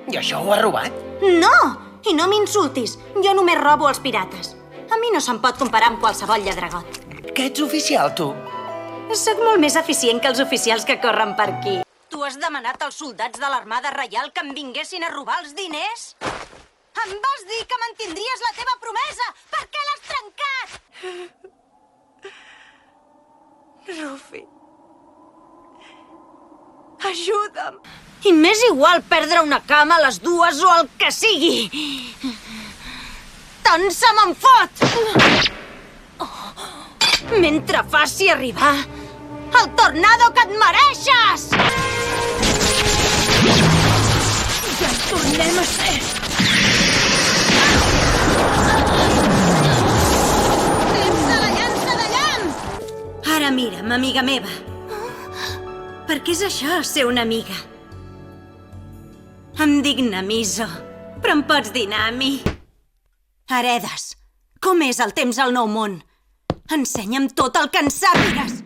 I això ho ha robat? No! I no m'insultis. Jo només robo els pirates. A mi no se'm pot comparar amb qualsevol lladregot. Que ets oficial, tu? Soc molt més eficient que els oficials que corren per aquí. Tu has demanat als soldats de l'Armada Reial que em vinguessin a robar els diners? Em vas dir que mantindries la teva promesa! Per què l'has trencat? Rufi. Ajuda'm. I m'és igual perdre una cama a les dues o el que sigui. Tant se me'n fot! Mentre faci arribar el tornado que et mereixes! Ja en tornem a ser. Llença la llança de llamp! Ara mira'm, amiga meva. Per què és això, ser una amiga? Em dic Namiso, però em pots dir Nami. Heredes, com és el temps al Nou Món? Ensenya'm tot el que en sàpigues!